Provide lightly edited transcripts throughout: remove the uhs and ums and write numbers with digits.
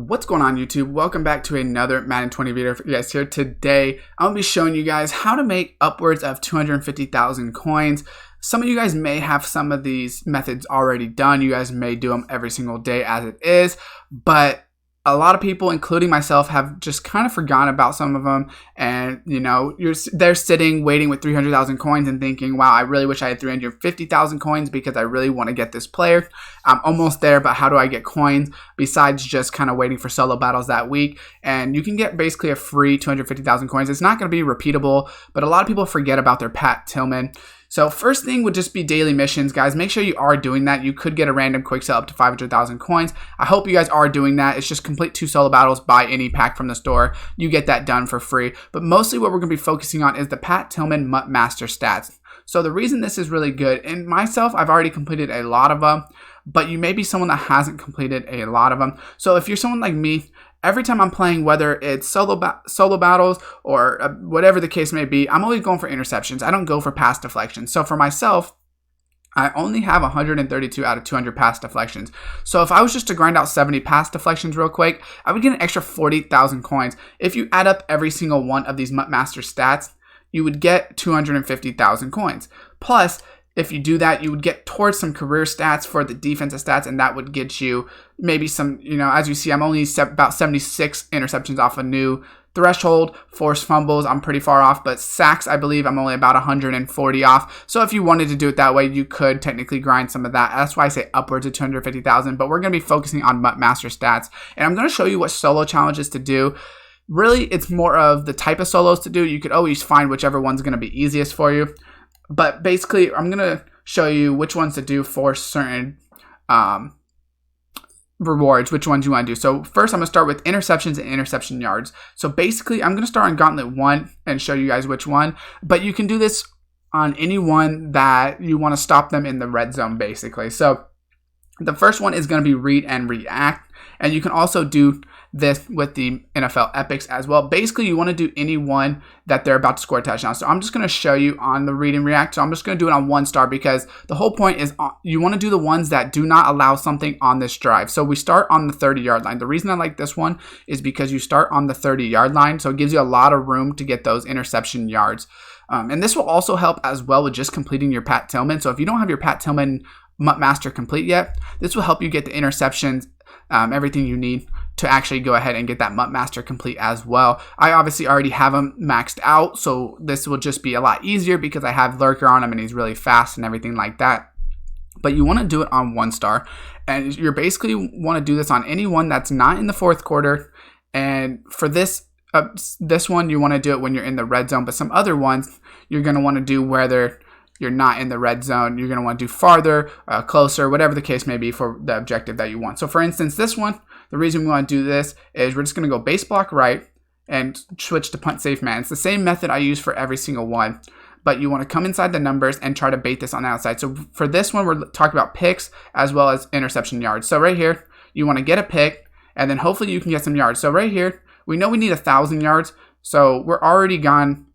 What's going on, YouTube? Welcome back to another Madden 20 video for you guys here. Today, I'm going to be showing you guys how to make upwards of 250,000 coins. Some of you guys may have some of these methods already done. You guys may do them every single day as it is, but a lot of people, including myself, have just kind of forgotten about some of them. And, you know, they're sitting waiting with 300,000 coins and thinking, wow, I really wish I had 350,000 coins because I really want to get this player. I'm almost there, but how do I get coins besides just kind of waiting for solo battles that week? And you can get basically a free 250,000 coins. It's not going to be repeatable, but a lot of people forget about their Pat Tillman. So first thing would just be daily missions, guys. Make sure you are doing that. You could get a random quick sale up to 500,000 coins. I hope you guys are doing that. It's just complete 2 solo battles, buy any pack from the store. You get that done for free. But mostly what we're going to be focusing on is the Pat Tillman MUT Master stats. So the reason this is really good, and myself, I've already completed a lot of them, but you may be someone that hasn't completed a lot of them. So if you're someone like me, every time I'm playing, whether it's solo battles or whatever the case may be, I'm always going for interceptions. I don't go for pass deflections. So for myself, I only have 132 out of 200 pass deflections. So if I was just to grind out 70 pass deflections real quick, I would get an extra 40,000 coins. If you add up every single one of these MUT Master stats, you would get 250,000 coins. Plus, if you do that, you would get towards some career stats for the defensive stats, and that would get you maybe some, you know, as you see, I'm only about 76 interceptions off a new threshold. Forced fumbles, I'm pretty far off, but sacks, I believe I'm only about 140 off. So if you wanted to do it that way, you could technically grind some of that. That's why I say upwards of 250,000, but we're going to be focusing on MUT Master stats, and I'm going to show you what solo challenges to do. Really, it's more of the type of solos to do. You could always find whichever one's going to be easiest for you. But basically, I'm going to show you which ones to do for certain rewards, which ones you want to do. So first, I'm going to start with interceptions and interception yards. So basically, I'm going to start on Gauntlet 1 and show you guys which one. But you can do this on any one that you want to stop them in the red zone, basically. So the first one is going to be read and react. And you can also do this with the NFL epics as well. Basically, you want to do any one that they're about to score a touchdown. So I'm just going to show you on the read and react. So I'm just going to do it on 1 star because the whole point is you want to do the ones that do not allow something on this drive. So we start on the 30-yard line. The reason I like this one is because you start on the 30-yard line. So it gives you a lot of room to get those interception yards. And this will also help as well with just completing your Pat Tillman. So if you don't have your Pat Tillman MUT Master complete yet, this will help you get the interceptions, everything you need to actually go ahead and get that MUT Master complete as well. I obviously already have him maxed out, so this will just be a lot easier because I have Lurker on him and he's really fast and everything like that. But you want to do it on 1 star, and you basically want to do this on any one that's not in the 4th quarter. And for this one, you want to do it when you're in the red zone, but some other ones you're going to want to do whether you're not in the red zone. You're going to want to do farther, closer, whatever the case may be for the objective that you want. So for instance, this one, the reason we want to do this is we're just going to go base block right and switch to punt safe man. It's the same method I use for every single one, but you want to come inside the numbers and try to bait this on the outside. So for this one, we're talking about picks as well as interception yards. So right here, you want to get a pick, and then hopefully you can get some yards. So right here, we know we need 1,000 yards. So we're already gone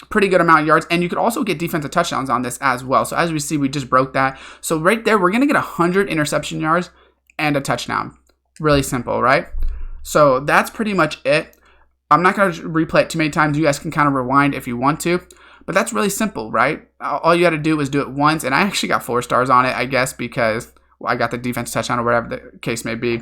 pretty good amount of yards, and you could also get defensive touchdowns on this as well. So as we see, we just broke that. So right there, we're going to get 100 interception yards and a touchdown. Really simple, right? So that's pretty much it. I'm not going to replay it too many times. You guys can kind of rewind if you want to, but that's really simple, right? All you got to do is do it once, and I actually got 4 stars on it, I guess, because I got the defensive touchdown or whatever the case may be.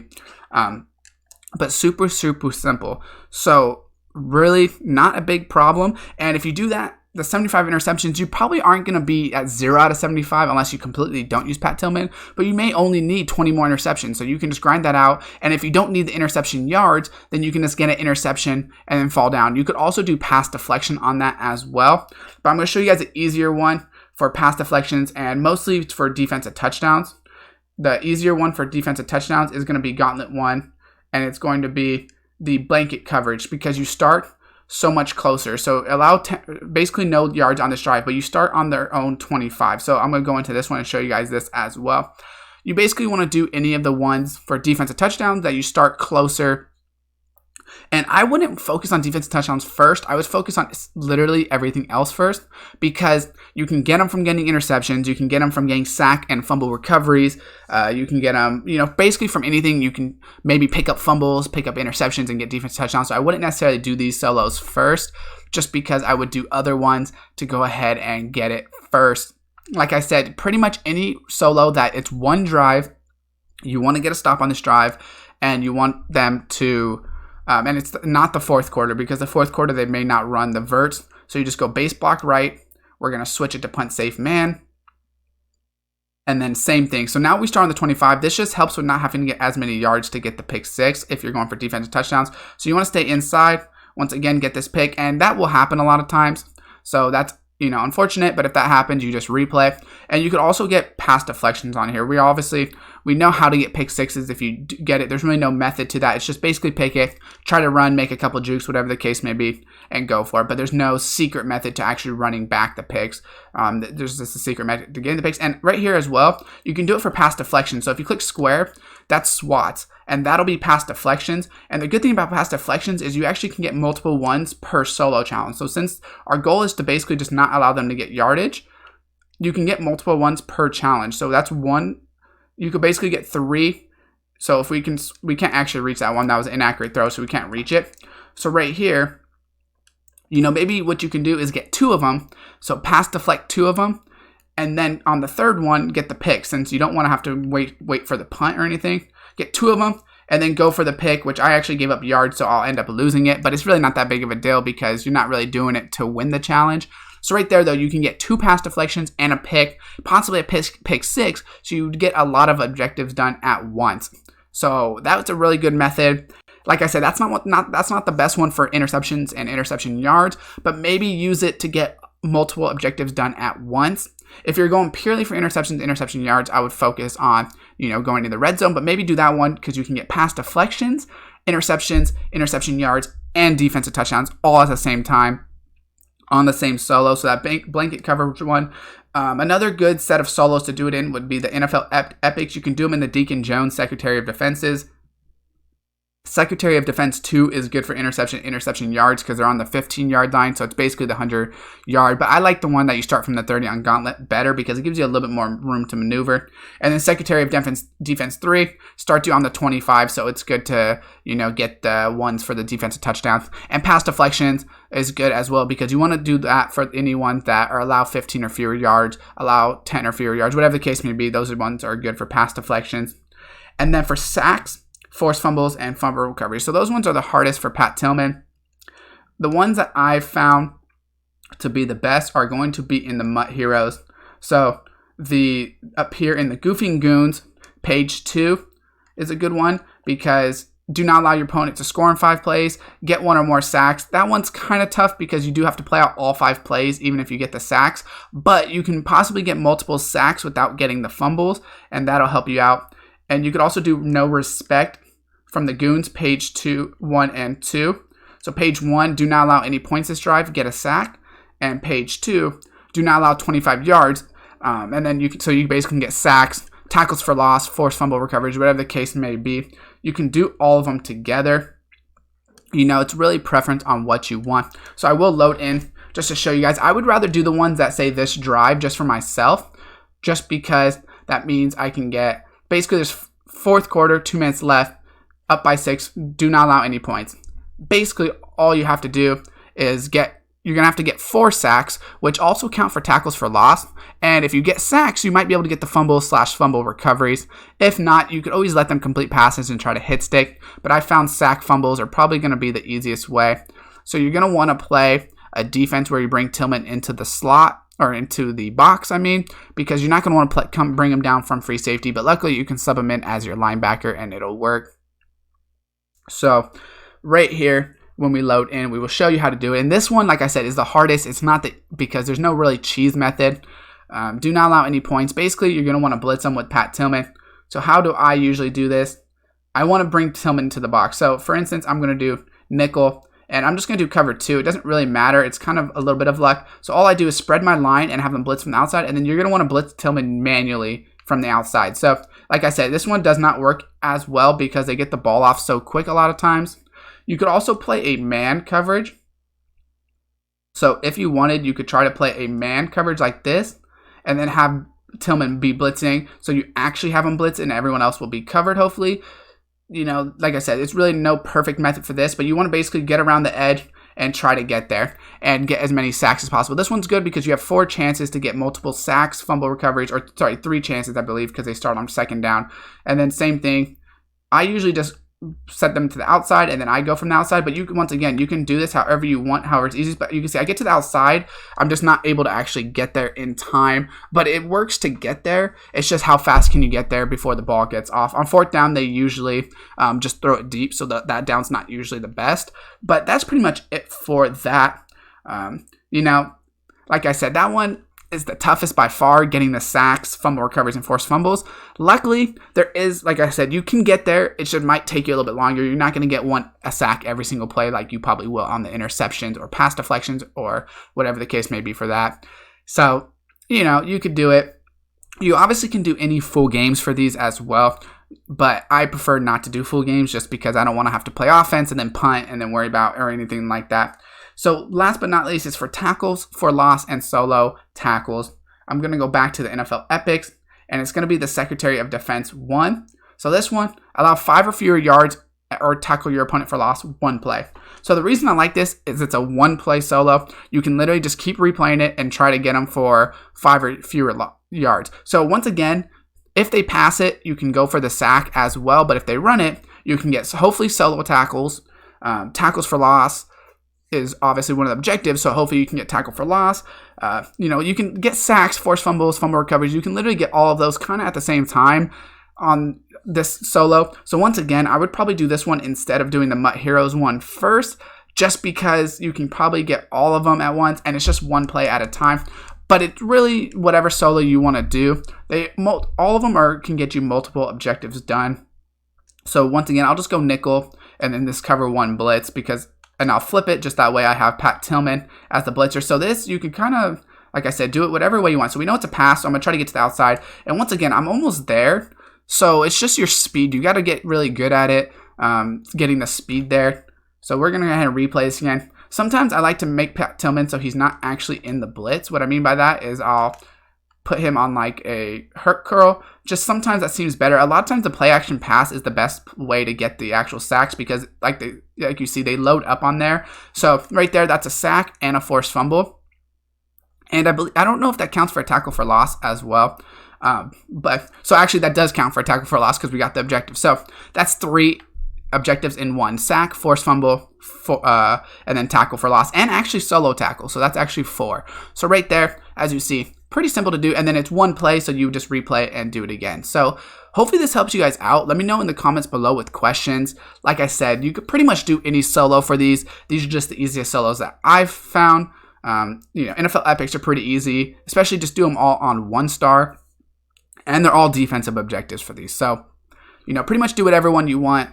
But super, super simple. So really not a big problem. And if you do that, the 75 interceptions, you probably aren't going to be at 0 out of 75 unless you completely don't use Pat Tillman, but you may only need 20 more interceptions. So you can just grind that out. And if you don't need the interception yards, then you can just get an interception and then fall down. You could also do pass deflection on that as well. But I'm going to show you guys an easier one for pass deflections and mostly for defensive touchdowns. The easier one for defensive touchdowns is going to be Gauntlet 1, and it's going to be the blanket coverage because you start so much closer. So allow basically no yards on this drive, but you start on their own 25. So I'm going to go into this one and show you guys this as well. You basically want to do any of the ones for defensive touchdowns that you start closer And I wouldn't focus on defensive touchdowns first. I would focus on literally everything else first, because you can get them from getting interceptions. You can get them from getting sack and fumble recoveries. You can get them, basically from anything. You can maybe pick up fumbles, pick up interceptions, and get defensive touchdowns. So I wouldn't necessarily do these solos first, just because I would do other ones to go ahead and get it first. Like I said, pretty much any solo that it's one drive, you want to get a stop on this drive, and you want them to... and it's not the fourth quarter, because the fourth quarter they may not run the verts. So you just go base block right. We're going to switch it to punt safe man. And then same thing. So now we start on the 25. This just helps with not having to get as many yards to get the pick six if you're going for defensive touchdowns. So you want to stay inside. Once again, get this pick. And that will happen a lot of times. So that's, unfortunate. But if that happens, you just replay. And you could also get pass deflections on here. We know how to get pick sixes if you get it. There's really no method to that. It's just basically pick it, try to run, make a couple jukes, whatever the case may be, and go for it. But there's no secret method to actually running back the picks. There's just a secret method to getting the picks. And right here as well, you can do it for pass deflection. So if you click square, that's swats, and that'll be pass deflections. And the good thing about pass deflections is you actually can get multiple ones per solo challenge. So since our goal is to basically just not allow them to get yardage, you can get multiple ones per challenge. So that's one. You could basically get 3. So if we can't actually reach that one. That was an inaccurate throw, so we can't reach it. So right here, maybe what you can do is get 2 of them. So pass deflect 2 of them. And then on the third one, get the pick, since you don't want to have to wait for the punt or anything. Get 2 of them and then go for the pick, which I actually gave up yards, so I'll end up losing it. But it's really not that big of a deal, because you're not really doing it to win the challenge. So right there, though, you can get 2 pass deflections and a pick, possibly a pick six, so you get a lot of objectives done at once. So that's a really good method. Like I said, that's not the best one for interceptions and interception yards, but maybe use it to get multiple objectives done at once. If you're going purely for interceptions, interception yards, I would focus on, going to the red zone, but maybe do that one because you can get pass deflections, interceptions, interception yards, and defensive touchdowns all at the same time on the same solo. So that blanket coverage one. Another good set of solos to do it in would be the NFL Epics. You can do them in the Deacon Jones Secretary of Defenses. Secretary of Defense 2 is good for interception yards, because they're on the 15-yard line, so it's basically the 100-yard. But I like the one that you start from the 30 on Gauntlet better, because it gives you a little bit more room to maneuver. And then Secretary of Defense 3 starts you on the 25, so it's good to get the ones for the defensive touchdowns. And pass deflections is good as well, because you want to do that for anyone that are allow 15 or fewer yards, allow 10 or fewer yards, whatever the case may be. Those ones are good for pass deflections. And then for sacks, forced fumbles, and fumble recovery. So those ones are the hardest for Pat Tillman. The ones that I've found to be the best are going to be in the Mutt Heroes. So up here in the Goofing Goons, page 2 is a good one, because do not allow your opponent to score in 5 plays, get 1 or more sacks. That one's kind of tough, because you do have to play out all 5 plays, even if you get the sacks. But you can possibly get multiple sacks without getting the fumbles, and that'll help you out. And you could also do no respect from the Goons, page 1 and 2. So page 1, do not allow any points this drive, get a sack. And page 2, do not allow 25 yards. And then you basically can get sacks, tackles for loss, forced fumble recoveries, whatever the case may be. You can do all of them together. It's really preference on what you want. So I will load in just to show you guys. I would rather do the ones that say this drive just for myself, just because that means I can get, basically there's fourth quarter, 2 minutes left, up by 6, do not allow any points. Basically, all you have to do is you're going to have to get 4 sacks, which also count for tackles for loss. And if you get sacks, you might be able to get the fumble recoveries. If not, you could always let them complete passes and try to hit stick. But I found sack fumbles are probably going to be the easiest way. So you're going to want to play a defense where you bring Tillman into the slot, or into the box, because you're not going to want to bring him down from free safety. But luckily, you can sub him in as your linebacker, and it'll work. So right here, when we load in, we will show you how to do it. And this one, like I said, is the hardest. It's not because there's no really cheese method. Do not allow any points. Basically, you're going to want to blitz them with Pat Tillman. So how do I usually do this? I want to bring Tillman into the box. So for instance, I'm going to do nickel, and I'm just going to do cover 2. It doesn't really matter. It's kind of a little bit of luck. So all I do is spread my line and have them blitz from the outside, and then you're going to want to blitz Tillman manually from the outside. So like I said, this one does not work as well because they get the ball off so quick a lot of times. You could also play a man coverage. So if you wanted, you could try to play a man coverage like this and then have Tillman be blitzing. So you actually have him blitz and everyone else will be covered, hopefully. You know, like I said, it's really no perfect method for this, but you want to basically get around the edge and try to get there and get as many sacks as possible. This one's good because you have 4 chances to get multiple sacks, fumble recoveries, or sorry, 3 chances, I believe, because they start on second down. And then same thing, I usually just set them to the outside and then I go from the outside, but you can, once again, you can do this however you want, however it's easiest. But you can see I get to the outside, I'm just not able to actually get there in time, but it works to get there. It's just how fast can you get there before the ball gets off. On 4th down, they usually just throw it deep, so that down's not usually the best, but that's pretty much it for that. You know, like I said, that one is the toughest by far, getting the sacks, fumble recoveries, and forced fumbles. Luckily, there is, like I said, you can get there. It just might take you a little bit longer. You're not going to get a sack every single play like you probably will on the interceptions or pass deflections or whatever the case may be for that. So, you know, you could do it. You obviously can do any full games for these as well, but I prefer not to do full games just because I don't want to have to play offense and then punt and then worry about or anything like that. So last but not least is for tackles for loss and solo tackles. I'm going to go back to the NFL Epics, and it's going to be the Secretary of Defense 1. So this one, allow 5 or fewer yards or tackle your opponent for loss 1 play. So the reason I like this is it's a 1 play solo. You can literally just keep replaying it and try to get them for 5 or fewer yards. So once again, if they pass it, you can go for the sack as well. But if they run it, you can get hopefully solo tackles, tackles for loss, is obviously one of the objectives, so hopefully you can get tackle for loss. You know, you can get sacks, forced fumbles, fumble recoveries. You can literally get all of those kind of at the same time on this solo. So once again, I would probably do this one instead of doing the Mutt Heroes one first, just because you can probably get all of them at once, and it's just 1 play at a time. But it's really whatever solo you want to do. All of them can get you multiple objectives done. So once again, I'll just go nickel and then this cover 1 blitz and I'll flip it just that way I have Pat Tillman as the blitzer. So this, you can kind of, like I said, do it whatever way you want. So we know it's a pass, so I'm going to try to get to the outside. And once again, I'm almost there. So it's just your speed. You got to get really good at it, getting the speed there. So we're going to go ahead and replay this again. Sometimes I like to make Pat Tillman so he's not actually in the blitz. What I mean by that is I'll put him on like a hurt curl. Just sometimes that seems better. A lot of times the play action pass is the best way to get the actual sacks because like you see, they load up on there. So right there, that's a sack and a forced fumble. And I don't know if that counts for a tackle for loss as well. But so actually that does count for a tackle for loss because we got the objective. So that's 3 objectives in 1: sack, forced fumble, and then tackle for loss, and actually solo tackle. So that's actually 4. So right there, as you see, pretty simple to do. And then it's 1 play, so you just replay and do it again. So hopefully this helps you guys out. Let me know in the comments below with questions. Like I said, you could pretty much do any solo for these. These are just the easiest solos that I've found. You know, NFL Epics are pretty easy, especially just do them all on 1 star. And they're all defensive objectives for these. So, you know, pretty much do whatever one you want.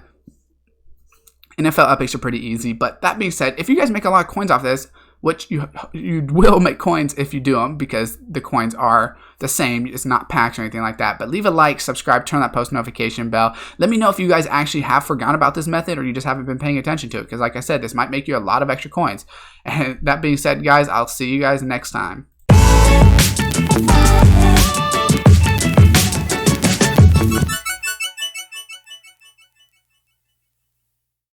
NFL Epics are pretty easy. But that being said, if you guys make a lot of coins off this, which you will make coins if you do them because the coins are the same. It's not packs or anything like that. But leave a like, subscribe, turn on that post notification bell. Let me know if you guys actually have forgotten about this method or you just haven't been paying attention to it. Because like I said, this might make you a lot of extra coins. And that being said, guys, I'll see you guys next time.